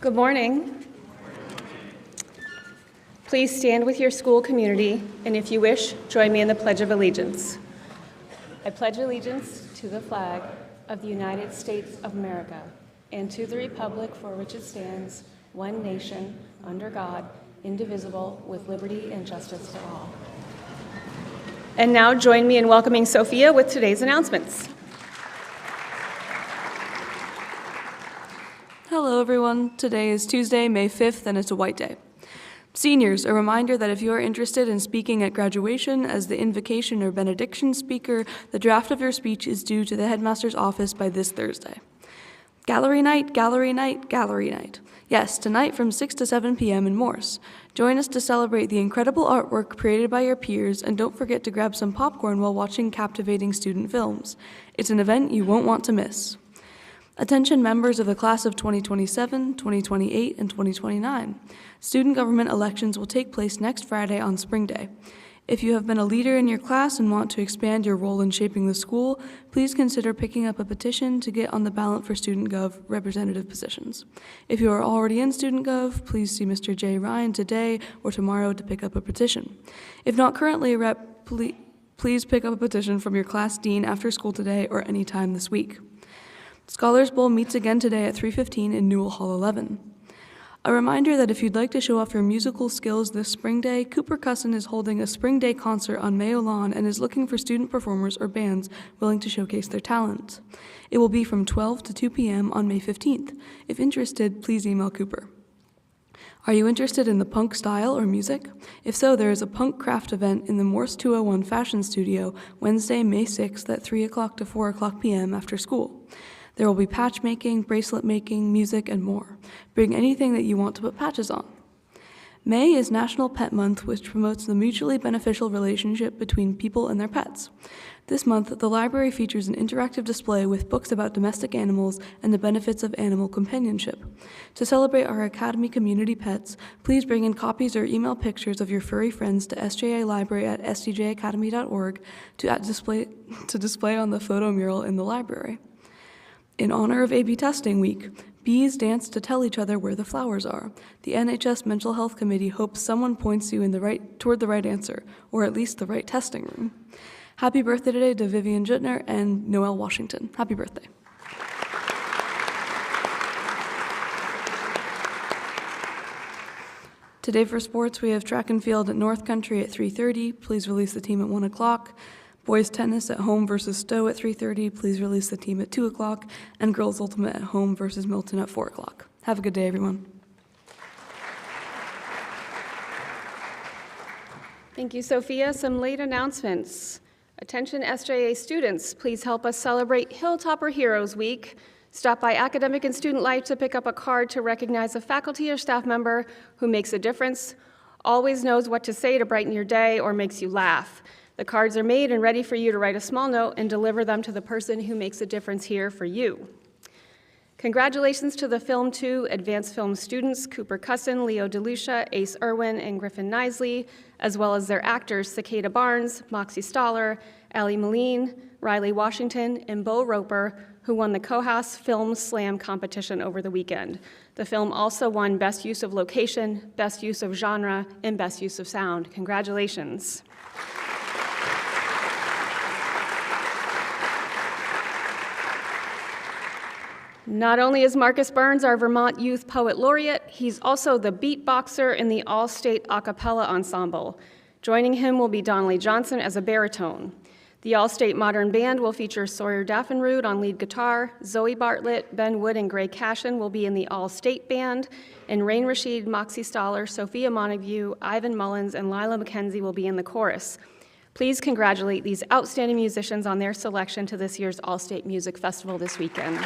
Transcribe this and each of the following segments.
Good morning. Please stand with your school community, and if you wish, join me in the Pledge of Allegiance. I pledge allegiance to the flag of the United States of America and to the republic for which it stands, one nation, under God, indivisible, with liberty and justice for all. And now join me in welcoming Sophia with today's announcements. Hello everyone, today is Tuesday, May 5th, and it's a white day. Seniors, a reminder that if you are interested in speaking at graduation as the invocation or benediction speaker, the draft of your speech is due to the headmaster's office by this Thursday. Gallery night, gallery night, gallery night. Yes, tonight from 6 to 7 p.m. in Morse. Join us to celebrate the incredible artwork created by your peers, and don't forget to grab some popcorn while watching captivating student films. It's an event you won't want to miss. Attention members of the class of 2027, 2028, and 2029. Student government elections will take place next Friday on Spring Day. If you have been a leader in your class and want to expand your role in shaping the school, please consider picking up a petition to get on the ballot for Student Gov representative positions. If you are already in Student Gov, please see Mr. J. Ryan today or tomorrow to pick up a petition. If not currently a rep, please pick up a petition from your class dean after school today or any time this week. Scholars Bowl meets again today at 3:15 in Newell Hall 11. A reminder that if you'd like to show off your musical skills this spring day, Cooper Cusson is holding a spring day concert on Mayo Lawn and is looking for student performers or bands willing to showcase their talents. It will be from 12 to 2 p.m. on May 15th. If interested, please email Cooper. Are you interested in the punk style or music? If so, there is a punk craft event in the Morse 201 Fashion Studio Wednesday, May 6th at 3 o'clock to 4 o'clock p.m. after school. There will be patch making, bracelet making, music, and more. Bring anything that you want to put patches on. May is National Pet Month, which promotes the mutually beneficial relationship between people and their pets. This month, the library features an interactive display with books about domestic animals and the benefits of animal companionship. To celebrate our Academy community pets, please bring in copies or email pictures of your furry friends to sjalibrary@stjacademy.org to display on the photo mural in the library. In honor of A/B Testing Week, bees dance to tell each other where the flowers are. The NHS Mental Health Committee hopes someone points you toward the right answer, or at least the right testing room. Happy birthday today to Vivian Jutner and Noel Washington. Happy birthday. Today for sports, we have track and field at North Country at 3:30. Please release the team at 1 o'clock. Boys tennis at home versus Stowe at 3:30. Please release the team at 2 o'clock. And girls ultimate at home versus Milton at 4 o'clock. Have a good day, everyone. Thank you, Sophia. Some late announcements. Attention SJA students, please help us celebrate Hilltopper Heroes Week. Stop by Academic and Student Life to pick up a card to recognize a faculty or staff member who makes a difference, always knows what to say to brighten your day, or makes you laugh. The cards are made and ready for you to write a small note and deliver them to the person who makes a difference here for you. Congratulations to the Film 2 Advanced Film students, Cooper Cusson, Leo DeLucia, Ace Irwin, and Griffin Nisley, as well as their actors, Cicada Barnes, Moxie Stoller, Allie Moline, Riley Washington, and Bo Roper, who won the Cohouse Film Slam competition over the weekend. The film also won Best Use of Location, Best Use of Genre, and Best Use of Sound. Congratulations. Not only is Marcus Burns our Vermont Youth Poet Laureate, he's also the beatboxer in the All-State A Cappella Ensemble. Joining him will be Donnelly Johnson as a baritone. The All-State Modern Band will feature Sawyer Daffenrud on lead guitar, Zoe Bartlett, Ben Wood, and Gray Cashin will be in the All-State Band, and Rain Rashid, Moxie Stoller, Sophia Montague, Ivan Mullins, and Lila McKenzie will be in the chorus. Please congratulate these outstanding musicians on their selection to this year's All-State Music Festival this weekend.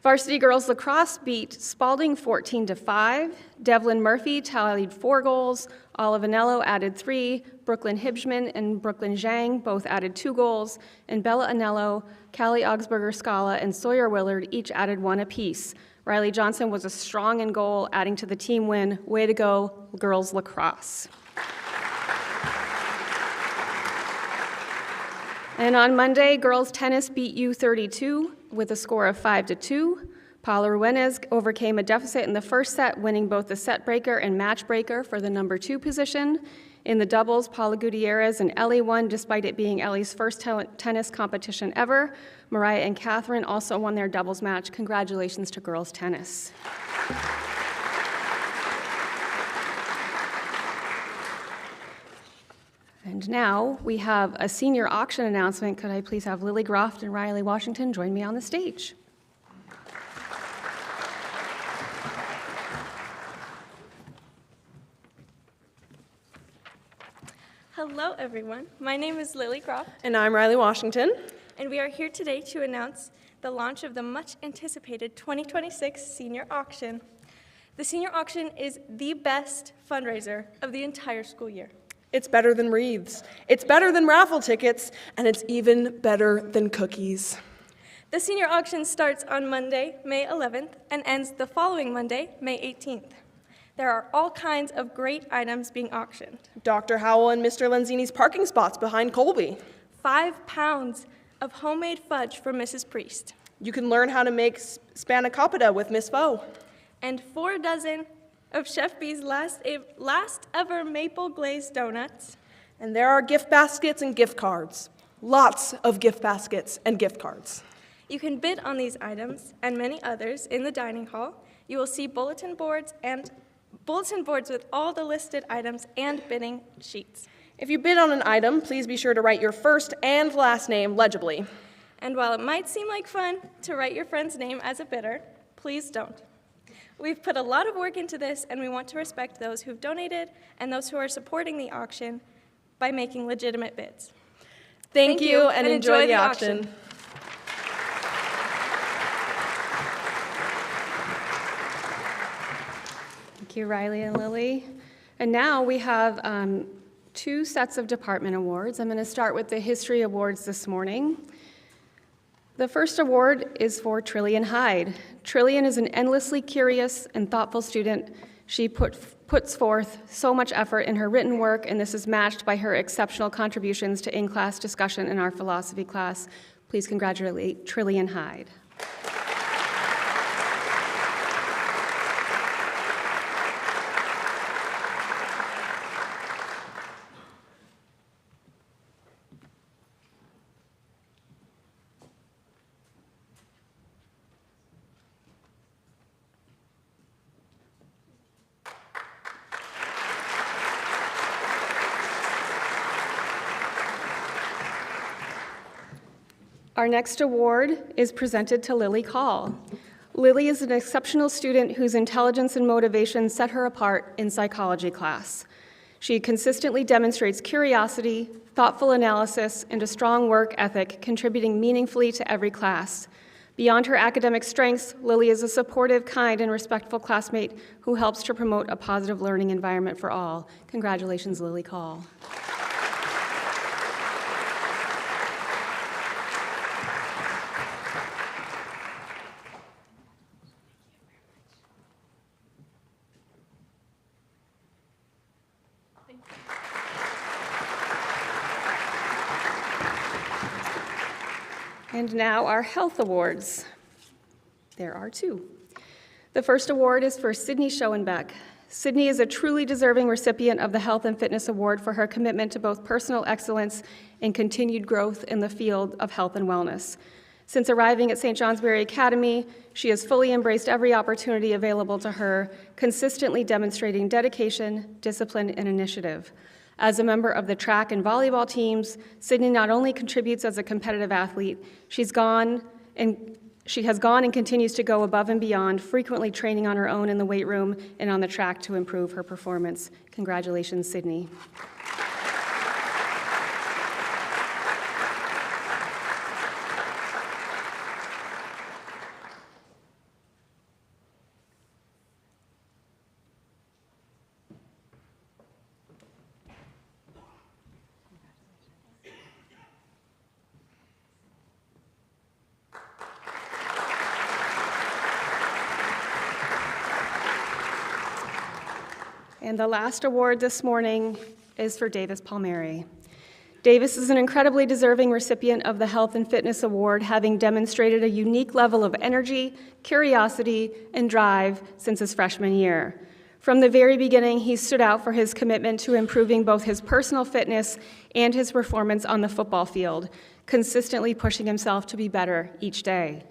Varsity girls lacrosse beat Spalding 14-5. Devlin Murphy tallied 4 goals. Olive Anello added 3. Brooklyn Hibschman and Brooklyn Zhang both added 2 goals. And Bella Anello, Callie Augsburger Scala, and Sawyer Willard each added 1 apiece. Riley Johnson was a strong in goal, adding to the team win. Way to go, girls lacrosse. And on Monday, girls tennis beat U32 with a score of 5-2. Paula Ruenes overcame a deficit in the first set, winning both the set breaker and match breaker for the number 2 position. In the doubles, Paula Gutierrez and Ellie won despite it being Ellie's first tennis competition ever. Mariah and Catherine also won their doubles match. Congratulations to girls tennis. And now we have a senior auction announcement. Could I please have Lily Groft and Riley Washington join me on the stage? Hello, everyone. My name is Lily Groft, And I'm Riley Washington. and we are here today to announce the launch of the much-anticipated 2026 Senior Auction. The Senior Auction is the best fundraiser of the entire school year. It's better than wreaths. It's better than raffle tickets, and it's even better than cookies. The Senior Auction starts on Monday, May 11th, and ends the following Monday, May 18th. There are all kinds of great items being auctioned. Dr. Howell and Mr. Lenzini's parking spots behind Colby. 5 pounds of homemade fudge from Mrs. Priest, You can learn how to make spanakopita with Miss Foe. and 4 dozen of Chef B's last ever maple glazed donuts. And there are gift baskets and gift cards. Lots of gift baskets and gift cards. You can bid on these items and many others in the dining hall. You will see bulletin boards with all the listed items and bidding sheets. If you bid on an item, please be sure to write your first and last name legibly. And while it might seem like fun to write your friend's name as a bidder, please don't. We've put a lot of work into this, and we want to respect those who've donated and those who are supporting the auction by making legitimate bids. Thank you, and enjoy the auction. Thank you, Riley and Lily. And now we have 2 sets of department awards. I'm going to start with the History Awards this morning. The first award is for Trillian Hyde. Trillian is an endlessly curious and thoughtful student. She puts forth so much effort in her written work, and this is matched by her exceptional contributions to in-class discussion in our philosophy class. Please congratulate Trillian Hyde. Our next award is presented to Lily Call. Lily is an exceptional student whose intelligence and motivation set her apart in psychology class. She consistently demonstrates curiosity, thoughtful analysis, and a strong work ethic, contributing meaningfully to every class. Beyond her academic strengths, Lily is a supportive, kind, and respectful classmate who helps to promote a positive learning environment for all. Congratulations, Lily Call. And now our health awards. There are 2. The first award is for Sydney Schoenbeck. Sydney is a truly deserving recipient of the Health and Fitness Award for her commitment to both personal excellence and continued growth in the field of health and wellness. Since arriving at St. Johnsbury Academy, she has fully embraced every opportunity available to her, consistently demonstrating dedication, discipline, and initiative. As a member of the track and volleyball teams, Sydney not only contributes as a competitive athlete, she has gone and continues to go above and beyond, frequently training on her own in the weight room and on the track to improve her performance. Congratulations, Sydney. And the last award this morning is for Davis Palmieri. Davis is an incredibly deserving recipient of the Health and Fitness Award, having demonstrated a unique level of energy, curiosity, and drive since his freshman year. From the very beginning, he stood out for his commitment to improving both his personal fitness and his performance on the football field, consistently pushing himself to be better each day.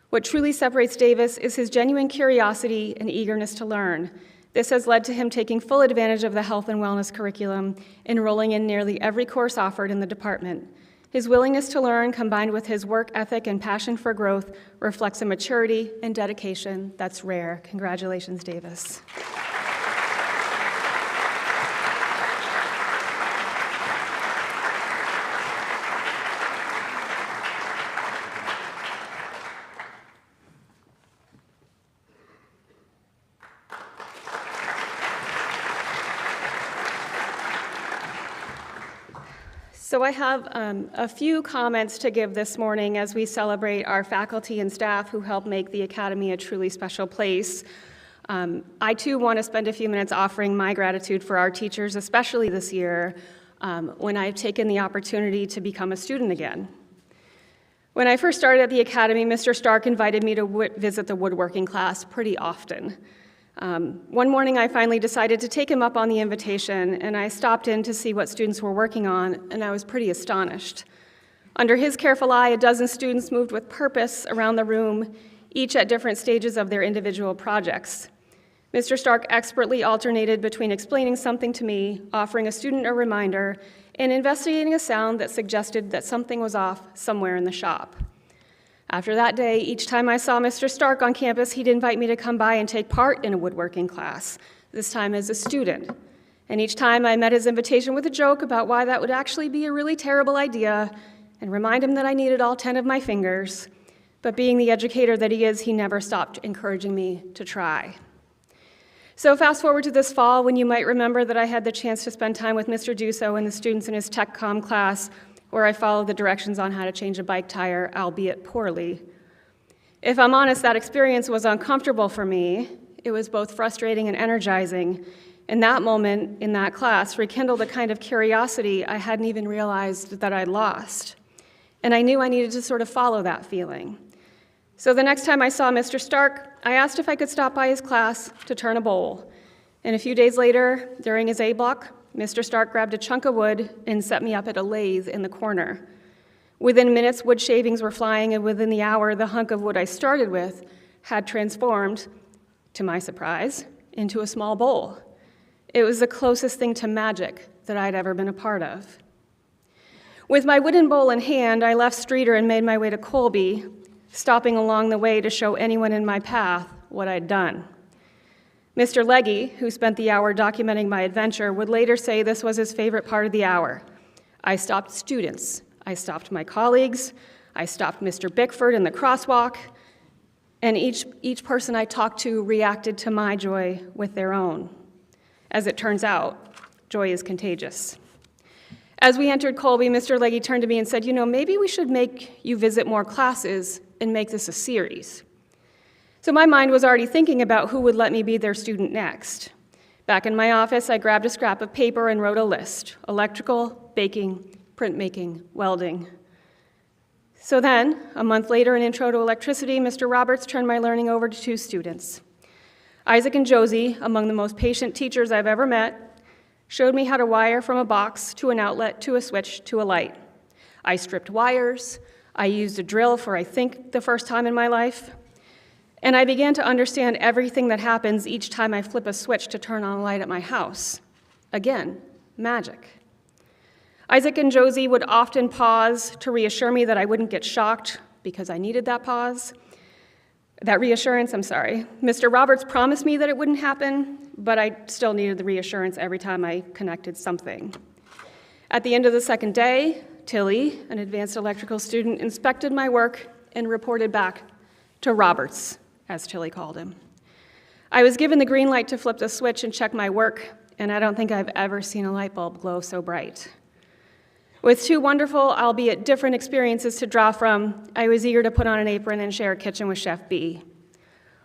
What truly separates Davis is his genuine curiosity and eagerness to learn. This has led to him taking full advantage of the health and wellness curriculum, enrolling in nearly every course offered in the department. His willingness to learn, combined with his work ethic and passion for growth, reflects a maturity and dedication that's rare. Congratulations, Davis. So I have a few comments to give this morning as we celebrate our faculty and staff who help make the Academy a truly special place. I too want to spend a few minutes offering my gratitude for our teachers, especially this year, when I've taken the opportunity to become a student again. When I first started at the Academy, Mr. Stark invited me to visit the woodworking class pretty often. One morning, I finally decided to take him up on the invitation, and I stopped in to see what students were working on, and I was pretty astonished. Under his careful eye, a dozen students moved with purpose around the room, each at different stages of their individual projects. Mr. Stark expertly alternated between explaining something to me, offering a student a reminder, and investigating a sound that suggested that something was off somewhere in the shop. After that day, each time I saw Mr. Stark on campus, he'd invite me to come by and take part in a woodworking class, this time as a student. And each time I met his invitation with a joke about why that would actually be a really terrible idea and remind him that I needed all 10 of my fingers. But being the educator that he is, he never stopped encouraging me to try. So fast forward to this fall, when you might remember that I had the chance to spend time with Mr. Duso and the students in his tech comm class, where I followed the directions on how to change a bike tire, albeit poorly. If I'm honest, that experience was uncomfortable for me. It was both frustrating and energizing. And that moment in that class rekindled a kind of curiosity I hadn't even realized that I'd lost. And I knew I needed to sort of follow that feeling. So the next time I saw Mr. Stark, I asked if I could stop by his class to turn a bowl. And a few days later, during his A block, Mr. Stark grabbed a chunk of wood and set me up at a lathe in the corner. Within minutes, wood shavings were flying, and within the hour, the hunk of wood I started with had transformed, to my surprise, into a small bowl. It was the closest thing to magic that I'd ever been a part of. With my wooden bowl in hand, I left Streeter and made my way to Colby, stopping along the way to show anyone in my path what I'd done. Mr. Legge, who spent the hour documenting my adventure, would later say this was his favorite part of the hour. I stopped students, I stopped my colleagues, I stopped Mr. Bickford in the crosswalk, and each person I talked to reacted to my joy with their own. As it turns out, joy is contagious. As we entered Colby, Mr. Legge turned to me and said, maybe we should make you visit more classes and make this a series. So my mind was already thinking about who would let me be their student next. Back in my office, I grabbed a scrap of paper and wrote a list: electrical, baking, printmaking, welding. So then, a month later, in Intro to Electricity, Mr. Roberts turned my learning over to 2 students. Isaac and Josie, among the most patient teachers I've ever met, showed me how to wire from a box to an outlet to a switch to a light. I stripped wires. I used a drill for, I think, the first time in my life. And I began to understand everything that happens each time I flip a switch to turn on a light at my house. Again, magic. Isaac and Josie would often pause to reassure me that I wouldn't get shocked, because I needed that pause. That reassurance, Mr. Roberts promised me that it wouldn't happen, but I still needed the reassurance every time I connected something. At the end of the second day, Tilly, an advanced electrical student, inspected my work and reported back to Roberts, as Tilly called him. I was given the green light to flip the switch and check my work, and I don't think I've ever seen a light bulb glow so bright. With 2 wonderful, albeit different experiences to draw from, I was eager to put on an apron and share a kitchen with Chef B.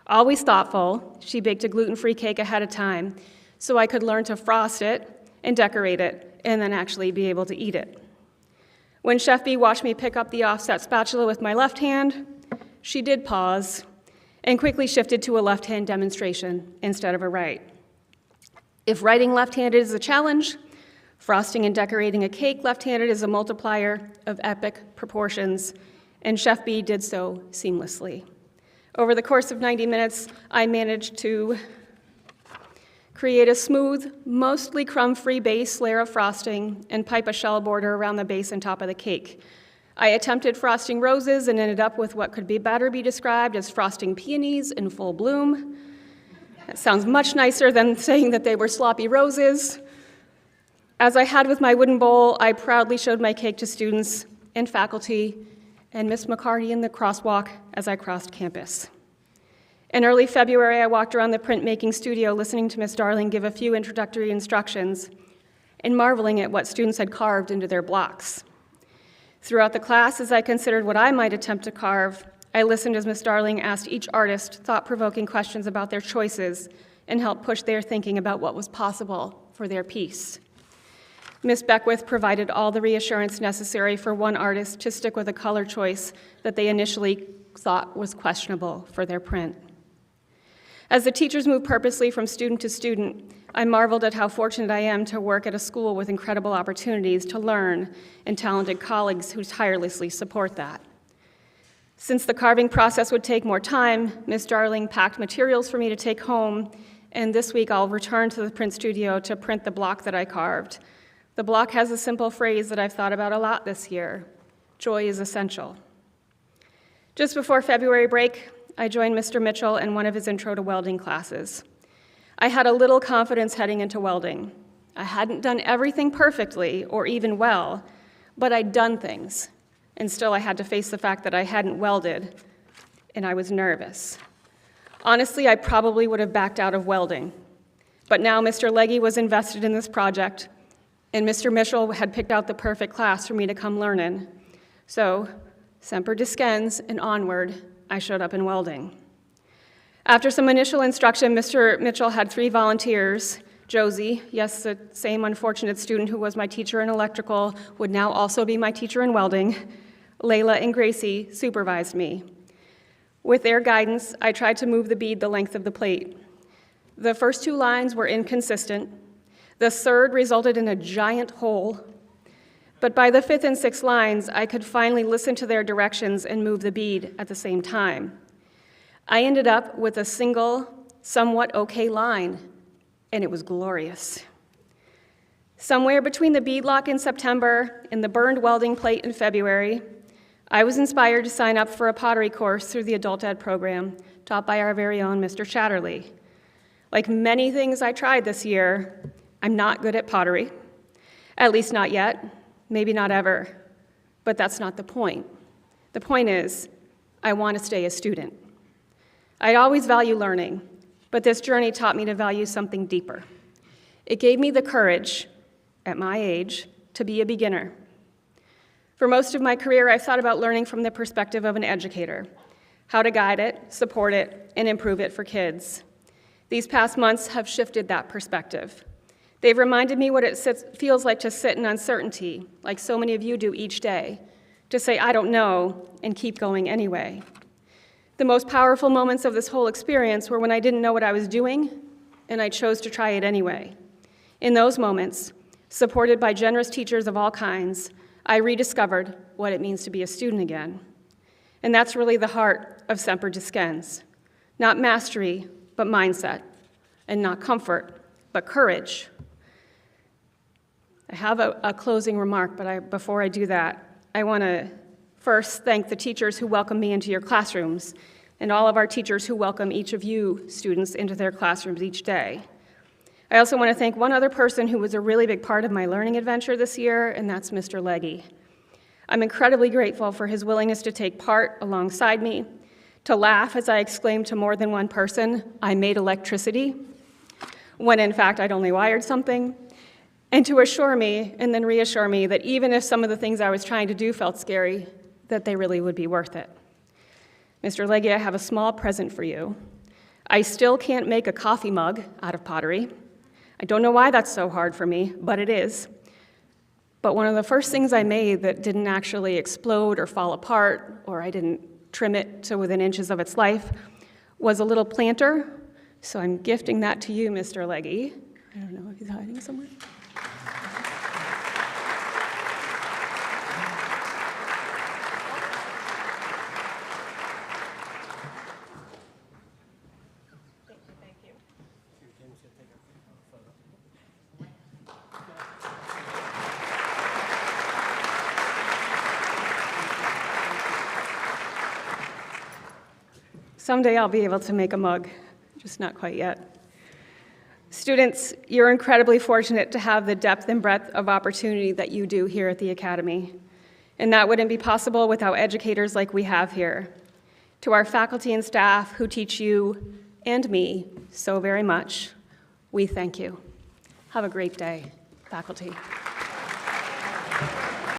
Always thoughtful, she baked a gluten-free cake ahead of time so I could learn to frost it and decorate it and then actually be able to eat it. When Chef B watched me pick up the offset spatula with my left hand, she did pause and quickly shifted to a left-hand demonstration instead of a right. If writing left-handed is a challenge, frosting and decorating a cake left-handed is a multiplier of epic proportions, and Chef B did so seamlessly. Over the course of 90 minutes, I managed to create a smooth, mostly crumb-free base layer of frosting and pipe a shell border around the base and top of the cake. I attempted frosting roses and ended up with what could better be described as frosting peonies in full bloom. That sounds much nicer than saying that they were sloppy roses. As I had with my wooden bowl, I proudly showed my cake to students and faculty and Miss McCarty in the crosswalk as I crossed campus. In early February, I walked around the printmaking studio listening to Miss Darling give a few introductory instructions and marveling at what students had carved into their blocks. Throughout the class, as I considered what I might attempt to carve, I listened as Miss Darling asked each artist thought-provoking questions about their choices and helped push their thinking about what was possible for their piece. Miss Beckwith provided all the reassurance necessary for one artist to stick with a color choice that they initially thought was questionable for their print. As the teachers moved purposely from student to student, I marveled at how fortunate I am to work at a school with incredible opportunities to learn and talented colleagues who tirelessly support that. Since the carving process would take more time, Ms. Darling packed materials for me to take home, and this week I'll return to the print studio to print the block that I carved. The block has a simple phrase that I've thought about a lot this year: joy is essential. Just before February break, I joined Mr. Mitchell in one of his intro to welding classes. I had a little confidence heading into welding. I hadn't done everything perfectly or even well, but I'd done things, and still I had to face the fact that I hadn't welded, and I was nervous. Honestly, I probably would have backed out of welding, but now Mr. Legge was invested in this project, and Mr. Mitchell had picked out the perfect class for me to come learn in. So, semper discens and onward, I showed up in welding. After some initial instruction, Mr. Mitchell had 3 volunteers. Josie, yes, the same unfortunate student who was my teacher in electrical, would now also be my teacher in welding. Layla and Gracie supervised me. With their guidance, I tried to move the bead the length of the plate. The first 2 lines were inconsistent. The third resulted in a giant hole. But by the 5th and 6th lines, I could finally listen to their directions and move the bead at the same time. I ended up with a single, somewhat okay line, and it was glorious. Somewhere between the bead lock in September and the burned welding plate in February, I was inspired to sign up for a pottery course through the Adult Ed program, taught by our very own Mr. Chatterley. Like many things I tried this year, I'm not good at pottery, at least not yet. Maybe not ever, but that's not the point. The point is, I want to stay a student. I'd always value learning, but this journey taught me to value something deeper. It gave me the courage, at my age, to be a beginner. For most of my career, I've thought about learning from the perspective of an educator, how to guide it, support it, and improve it for kids. These past months have shifted that perspective. They've reminded me what it feels like to sit in uncertainty, like so many of you do each day, to say, I don't know, and keep going anyway. The most powerful moments of this whole experience were when I didn't know what I was doing, and I chose to try it anyway. In those moments, supported by generous teachers of all kinds, I rediscovered what it means to be a student again. And that's really the heart of Semper Discens. Not mastery, but mindset, and not comfort, but courage. I have a closing remark, but before I do that, I want to first thank the teachers who welcome me into your classrooms, and all of our teachers who welcome each of you students into their classrooms each day. I also want to thank one other person who was a really big part of my learning adventure this year, and that's Mr. Legge. I'm incredibly grateful for his willingness to take part alongside me, to laugh as I exclaimed to more than one person, I made electricity, when in fact I'd only wired something, and to assure me and then reassure me that even if some of the things I was trying to do felt scary, that they really would be worth it. Mr. Legge, I have a small present for you. I still can't make a coffee mug out of pottery. I don't know why that's so hard for me, but it is. But one of the first things I made that didn't actually explode or fall apart, or I didn't trim it to within inches of its life, was a little planter. So I'm gifting that to you, Mr. Legge. I don't know if he's hiding somewhere. Someday I'll be able to make a mug, just not quite yet. Students, you're incredibly fortunate to have the depth and breadth of opportunity that you do here at the Academy. And that wouldn't be possible without educators like we have here. To our faculty and staff who teach you and me so very much, we thank you. Have a great day, faculty.